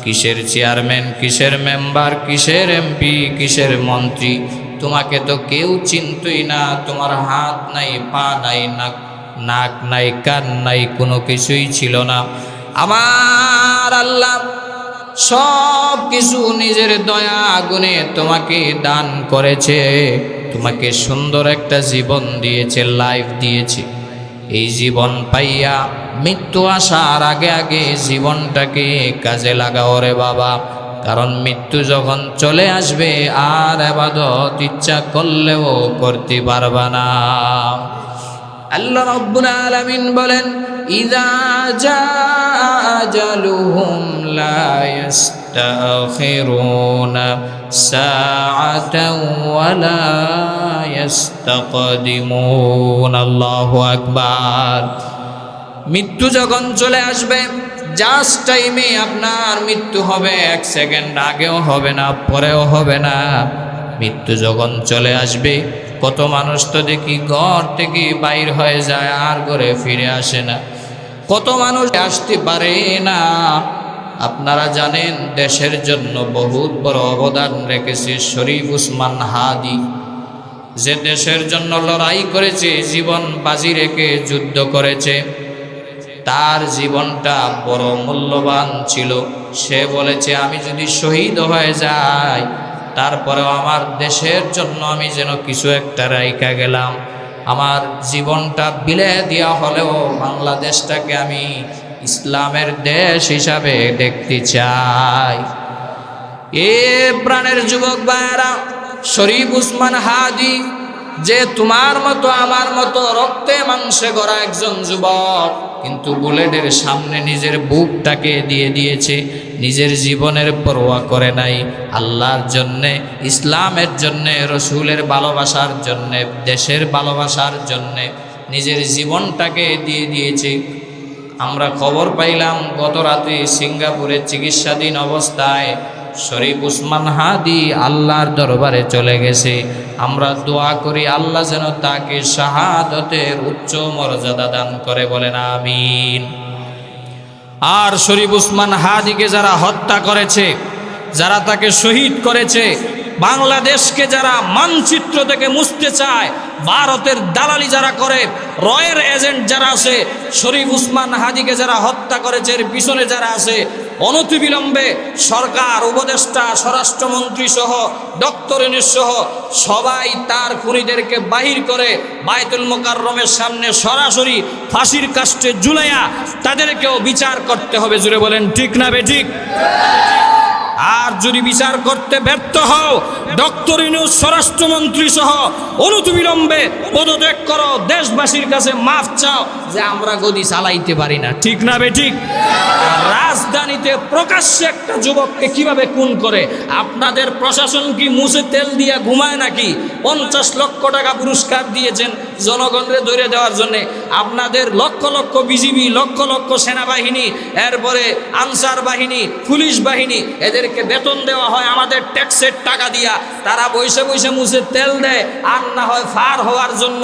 কিসের চেয়ারম্যান, কিসের মেম্বার, কিসের এমপি, কিসের মন্ত্রী, তোমাকে তো কেউ চিনতই না। তোমার হাত নাই, পা নাই, নাক নাই, কান নাই, কোনো কিছুই ছিল না। আমার আল্লাহ সব কিছু নিজের দয়া গুণে তোমাকে দান করেছে, তোমাকে সুন্দর একটা জীবন দিয়েছে, লাইফ দিয়েছে। এই জীবন পাইয়া মৃত্যু আসার আগে আগে জীবনটাকে কাজে লাগাও রে বাবা, কারণ মৃত্যু যখন চলে আসবে আর ইবাদত ইচ্ছা করলেও করতে পারবা না। আল্লাহ রাব্বুল আলামিন বলেন ইযা জাআ আজালুহুম লা ইস্তাখিরুনা সাআতাও ওয়া লা ইস্তাকদিমুন। আল্লাহু আকবার। মৃত্যু যখন চলে আসবে, জাস্ট টাইমে আপনার মৃত্যু হবে, 1 সেকেন্ড আগেও হবে না, পরেও হবে না। মৃত্যু যখন চলে আসবে, কত মানুষ তো দেখি ঘর থেকে বাইর হয়ে যায় আর ঘরে ফিরে আসে না, কত মানুষ আসতে পারে না। আপনারা জানেন দেশের জন্য বহুত বড় অবদান রেখেছে শরীফ উসমান হাদি, যে দেশের জন্য লড়াই করেছে, জীবন বাজি রেখে যুদ্ধ করেছে, তার জীবনটা বড় মূল্যবান ছিল। সে বলেছে আমি যদি শহীদ হয়ে যাই, তারপরেও আমার দেশের জন্য আমি যেন কিছু একটা রাইখা গেলাম, আমার জীবনটা বিলিয়ে দেওয়া হলেও বাংলাদেশটাকে আমি ইসলামের দেশ হিসাবে দেখতে চাই। এ প্রাণের যুবক ভাইরা, শরীফ উসমান হাদি যে তোমার মতো আমার মতো রক্তে মাংসে গড়া একজন যুবক, কিন্তু বুলেটের সামনে নিজের বুকটাকে দিয়ে দিয়েছে, নিজের জীবনের পরোয়া করে নাই। আল্লাহর জন্যে, ইসলামের জন্যে, রসুলের ভালোবাসার জন্যে, দেশের ভালোবাসার জন্যে নিজের জীবনটাকে দিয়ে দিয়েছে। আমরা খবর পাইলাম গত রাতে সিঙ্গাপুরে চিকিৎসাধীন অবস্থায় শরীফ উসমান হাদি আল্লাহর দরবারে চলে গেছে। আমরা দোয়া করি আল্লাহ যেন তাকে শাহাদতের উচ্চ মর্যাদা দান করে, বলেন আমিন। আর শরীফ উসমান হাদিকে যারা হত্যা করেছে, যারা তাকে শহীদ করেছে, বাংলাদেশকে যারা মানচিত্র থেকে মুছতে চায়, ভারতের দালালি যারা করে, রয়ের এজেন্ট যারা আছে, শরীফ উসমান হাদিকে যারা হত্যা করেছে এর পিছনে যারা আছে, অনতিবিলম্বে সরকার, উপদেষ্টা, স্বরাষ্ট্রমন্ত্রী সহ, ডক্টর ইউনূস সহ সবাই তার খুনিদেরকে বাহির করে বায়তুল মোকাররমের সামনে সরাসরি ফাঁসির কাস্টে ঝুলাইয়া তাদেরকেও বিচার করতে হবে। জুড়ে বলেন ঠিক না বেঠিক? আর যদি বিচার করতে ব্যর্থ হও, ডক্টর ইউনূস স্বরাষ্ট্রমন্ত্রী সহ অনতিবিলম্বে পদত্যাগ করো, দেশবাসীর কাছে মাফ চাও যে আমরা গদি চালাইতে পারি না। ঠিক না বেঠিক? রাজধানীতে প্রকাশ্যে একটা যুবককে কিভাবে খুন করে, আপনাদের প্রশাসন কি মুছে তেল দিয়া ঘুমায় নাকি? 50 লক্ষ টাকা পুরস্কার দিয়েছেন জনগণরে ধরে দেওয়ার জন্যে। আপনাদের লক্ষ লক্ষ বিজিবি, লক্ষ লক্ষ সেনাবাহিনী, এরপরে আনসার বাহিনী, পুলিশ বাহিনী, এদেরকে বেতন দেওয়া হয় আমাদের ট্যাক্সের টাকা দিয়া। তারা বসে বসে মুছে তেল দেয়, আর না হয় ফার হওয়ার জন্য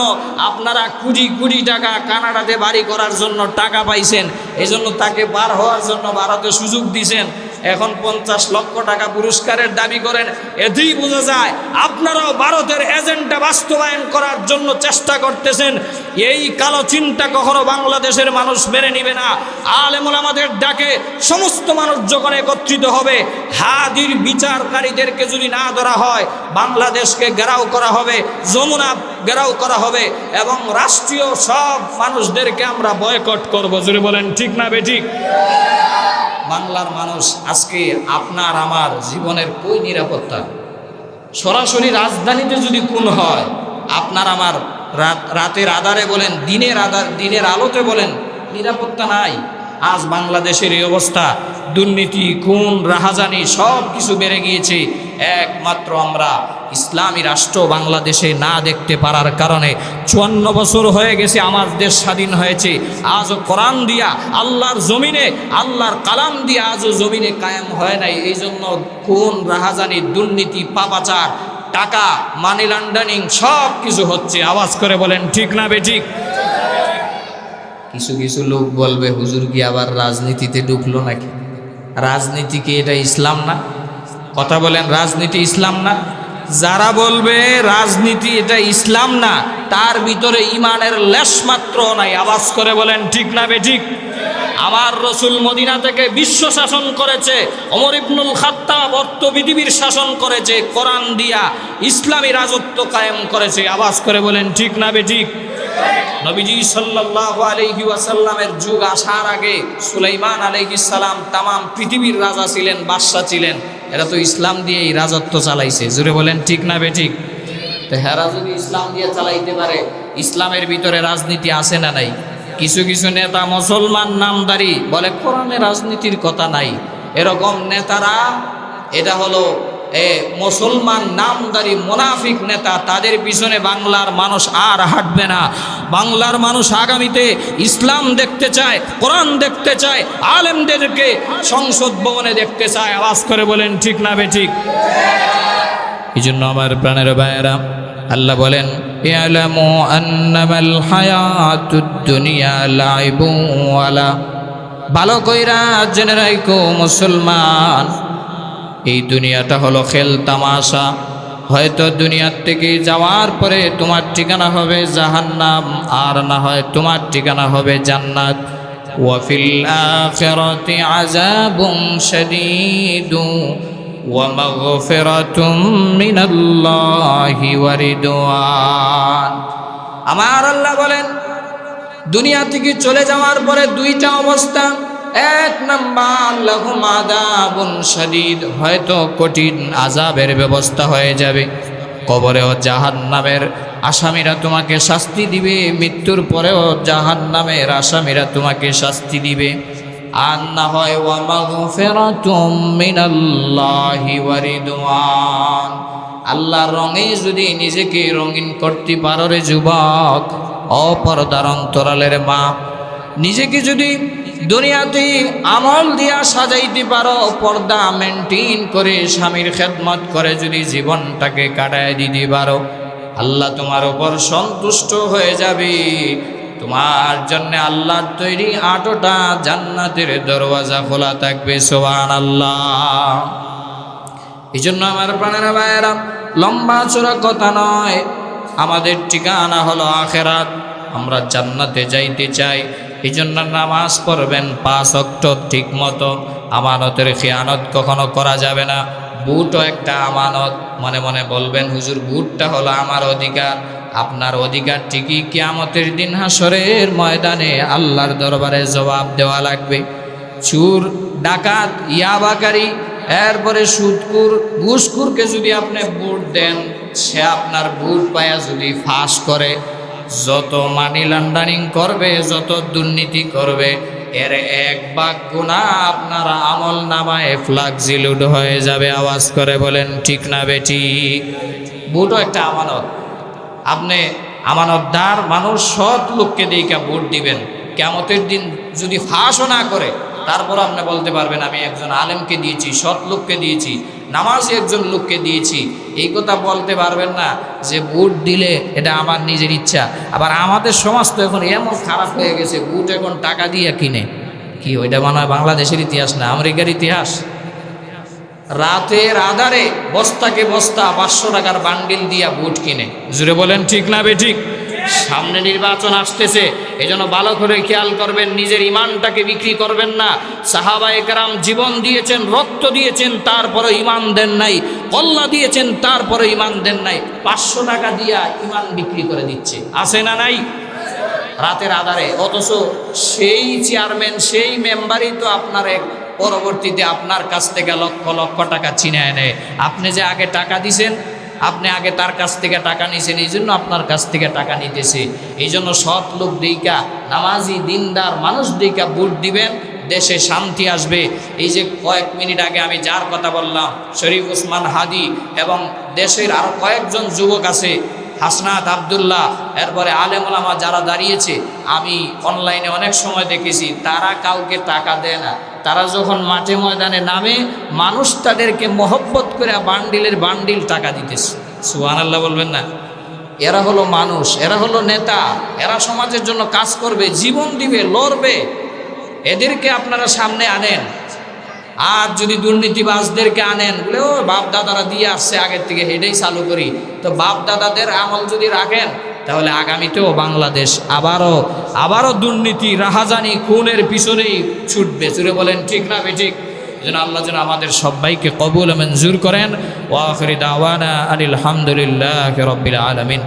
আপনারা কোটি কোটি টাকা কানাডাতে বাড়ি করার জন্য টাকা পাইছেন, এই জন্য তাকে পার হওয়ার জন্য ভারতে সুযোগ দিয়েছেন। এখন 50 লক্ষ টাকা পুরস্কারের দাবি করেন। এতেই বোঝা যায় আপনারাও ভারতের এজেন্ডা বাস্তবায়ন করার জন্য চেষ্টা করতেছেন। এই কালো চিন্তা কখনো বাংলাদেশের মানুষ মেনে নিবে না। আলেম ওলামাদের ডাকে সমস্ত মানুষ যখন একত্রিত হবে, হাদির বিচারকারীদেরকে যদি না ধরা হয়, বাংলাদেশকে ঘেরাও করা হবে, যমুনা ঘেরাও করা হবে, এবং রাষ্ট্রীয় সব মানুষদেরকে আমরা বয়কট করবো। জুড়ে বলেন ঠিক না বেঠিক? বাংলার মানুষ আজকে আপনার আমার জীবনের কই নিরাপত্তা? সরাসরি রাজধানীতে যদি খুন হয়, আপনার আমার রাতের আধারে বলেন, দিনের আলোতে বলেন, নিরাপত্তা নাই। আজ বাংলাদেশের এই অবস্থা, দুর্নীতি, খুন, রাহাজানি সব কিছু বেড়ে গিয়েছে। একমাত্র আমরা ইসলামী রাষ্ট্র বাংলাদেশে না দেখতে পারার কারণে 54 বছর হয়ে গেছে আমার দেশ স্বাধীন হয়েছে, আজও কোরআন দিয়া আল্লাহর জমিনে, আল্লাহর কালাম দিয়া আজও জমিনে কায়েম হয় নাই। এই জন্য খুন, রাহাজানি, দুর্নীতি, পাপাচার, টাকা, মানি লন্ডারিং সব কিছু হচ্ছে। আওয়াজ করে বলেন ঠিক না বেঠিক? কিছু কিছু লোক বলবে, হুজুর কি আবার রাজনীতিতে ঢুকলো নাকি? রাজনীতি কি এটা ইসলাম না? কথা বলেন, রাজনীতি ইসলাম না? যারা বলবে রাজনীতি এটা ইসলাম না, তার ভিতরে ইমানের লেশ মাত্র নাই। আওয়াজ করে বলেন ঠিক না বেঠিক? আমার রসুল মদিনা থেকে বিশ্ব শাসন করেছে, ওমর ইবনুল খাত্তাব অর্থ পৃথিবীর শাসন করেছে, কোরআন দিয়া ইসলামী রাজত্ব কায়েম করেছে। আওয়াজ করে বলেন ঠিক না বেঠিক? নবীজি সাল্লাল্লাহু আলাইহি ওয়াসাল্লামের যুগ আসার আগে সুলাইমান আলাইহিস সালাম তামাম পৃথিবীর রাজা ছিলেন, বাদশা ছিলেন। এরা তো ইসলাম দিয়েই রাজত্ব চালাইছে। জুড়ে বলেন ঠিক না বেঠিক? তো হেরা যদি ইসলাম দিয়ে চালাইতে পারে, ইসলামের ভিতরে রাজনীতি আছে না নাই? কিছু কিছু নেতা মুসলমান নামদারি বলে কোরআনে রাজনীতির কথা নাই। এরকম নেতারা, এটা হলো মুসলমান নামদারি মুনাফিক নেতা, তাদের পিছনে বাংলার মানুষ আর হাঁটবে না। বাংলার মানুষ আগামীতে ইসলাম দেখতে চায়, কোরআন দেখতে চায়, আলেমদেরকে সংসদ ভবনে দেখতে চায়। আওয়াজ করে বলেন ঠিক না বেঠিক? এই জন্য আমার প্রাণের ভাইয়েরা, আল্লাহ বলেন, ইয়ালামু আন্নামাল হায়াতুদ দুনিয়া লাইবুন ওয়ালা। ভালো কইরা জেনে রাখো মুসলমান, এই দুনিয়াটা হলো খেল তামাশা। হয়তো দুনিয়ার থেকে যাওয়ার পরে তোমার ঠিকানা হবে জাহান্নাম, আর না হয় তোমার ঠিকানা হবে জান্নাত। ওয়া ফিল আখিরাতি আযাবুন শাদীদু ওয়া মাগফিরাতুম মিনাল্লাহি ওয়া রিদওয়ান। আমার আল্লাহ বলেন, দুনিয়া থেকে চলে যাওয়ার পরে দুইটা অবস্থা। এক নাম্বার, লাহুম আযাবুন শাদীদ, হয়তো কঠিন আযাবের ব্যবস্থা হয়ে যাবে। কবরেও জাহান্নামের আসামিরা তোমাকে শাস্তি দিবে, মৃত্যুর পরেও জাহান্নামের আসামিরা তোমাকে শাস্তি দিবে। আর না হয় ওয়া মাগফিরাতুম মিনাল্লাহি ওয়া রিদওয়ান, আল্লাহর রঙে যদি নিজেকে রঙিন করতে পারো রে যুবক, অপরদার অন্তরালের মা, নিজেকে যদি দুনিয়াতে আমল দিয়া সাজাইতে পারো, পর্দা মেনটেন করে স্বামীর খেদমত করে যদি জীবনটাকে কাটায় দিতে পারো, আল্লাহ তোমার উপর সন্তুষ্ট হয়ে যাবে। তোমার জন্য আল্লাহর তৈরি 8টা জান্নাতের দরওয়াজা খোলা থাকবে। সুবহানাল্লাহ। এই জন্য আমার প্রাণের ভাইয়েরা, লম্বা চড়া কথা নয়, আমাদের ঠিকানা হলো আখেরাত। আমরা জান্নাতে যাইতে চাই, এই জন্য নামাজ পড়বেন 5 ওয়াক্ত ঠিক মতো। আমানতের খেয়ানত কখনো করা যাবে না। বুটও একটা আমানত। মনে মনে বলবেন, হুজুর বুটটা হলো আমার অধিকার। আপনার অধিকার ঠিকই কিয়ামতের দিন হাসরের ময়দানে আল্লাহর দরবারে জবাব দেওয়া লাগবে। চুর, ডাকাত, ইয়াবাকারী, এরপরে সুদকুর, ঘুষখোরকে যদি আপনি বুট দেন, সে আপনার বুট পায়া যদি ফাঁস করে, যত মানি লন্ডারিং করবে, যত দুর্নীতি করবে, এর 1 ভাগ গুনাহ আপনার আমল নামায় ফ্লাক্সিলুড হয়ে যাবে। আওয়াজ করে বলেন ঠিক না বেঠিক? বুটও একটা আমানত। আপনি আমানতদার মানুষ, সৎ লোককে দিকে ভোট দিবেন। কিয়ামতের দিন যদি ফাঁসও না করে, তারপর আপনি বলতে পারবেন আমি একজন আলেমকে দিয়েছি, সৎ লোককে দিয়েছি, নামাজি একজন লোককে দিয়েছি। এই কথা বলতে পারবেন না যে ভোট দিলে এটা আমার নিজের ইচ্ছা। আবার আমাদের সমাজ তো এখন এমন খারাপ হয়ে গেছে, ভোট এখন টাকা দিয়ে কিনে। কি ওইটা মনে হয় বাংলাদেশের ইতিহাস না আমেরিকার ইতিহাস? রাতের আধারে বস্তাকে বস্তা 500 টাকার বান্ডিল দিয়া ভোট কিনে। জুড়ে বলেন ঠিক না বেঠিক? সামনে নির্বাচন আসতেছে, এজন্য ভালো করে খেয়াল করবেন, নিজের ইমানটাকে বিক্রি করবেন না। সাহাবায়ে কেরাম জীবন দিয়েছেন, রক্ত দিয়েছেন, তারপরে ইমান দেন নাই। কল্লা দিয়েছেন, তারপরে ইমান দেন নাই। 500 টাকা দিয়া ইমান বিক্রি করে দিচ্ছে, আছে না নাই? রাতের আধারে। অথচ সেই চেয়ারম্যান, সেই মেম্বারই তো আপনার পরবর্তীতে আপনার কাছ থেকে লক্ষ লক্ষ টাকা ছিনিয়ে নেয়। আপনি যে আগে টাকা দিছেন, আপনি আগে তার কাছ থেকে টাকা নিয়েছেন, এই জন্য আপনার কাছ থেকে টাকা নিতেছে। এই জন্য সৎ লোক দিকা, নামাজি দিনদার মানুষ দিকা ভোট দিবেন, দেশে শান্তি আসবে। এই যে কয়েক মিনিট আগে আমি যার কথা বললাম, শরীফ ওসমান হাদি, এবং দেশের আরও কয়েকজন যুবক আছে, হাসনাত আব্দুল্লাহ, এরপরে আলেম ওলামা যারা দাঁড়িয়েছে, আমি অনলাইনে অনেক সময় দেখেছি, তারা কাউকে টাকা দেয় না। তারা যখন মাঠে ময়দানে নামে, মানুষ তাদেরকে মহব্বত করে বান্ডিলের বান্ডিল টাকা দিতেছে। সুবহানাল্লাহ বলবেন না? এরা হলো মানুষ, এরা হলো নেতা, এরা সমাজের জন্য কাজ করবে, জীবন দিবে, লড়বে। এদেরকে আপনারা সামনে আনেন। আর যদি দুর্নীতিবাজদেরকে আনেন, বলে ও বাপ দাদারা দিয়ে আসছে আগের থেকে, হেঁটেই চালু করি, তো বাপ দাদাদের আমল যদি রাখেন, তাহলে আগামীতেও বাংলাদেশ আবারও দুর্নীতি, রাহাজানি, খুনের পিছনেই ছুটবে। জুড়ে বলেন ঠিক না বেঠিক? যেন আল্লাহ যেন আমাদের সবাইকে কবুল মঞ্জুর করেন। ওয়া আখিরি দাওয়ানা আনিল হামদুলিল্লাহি রাব্বিল আলামিন।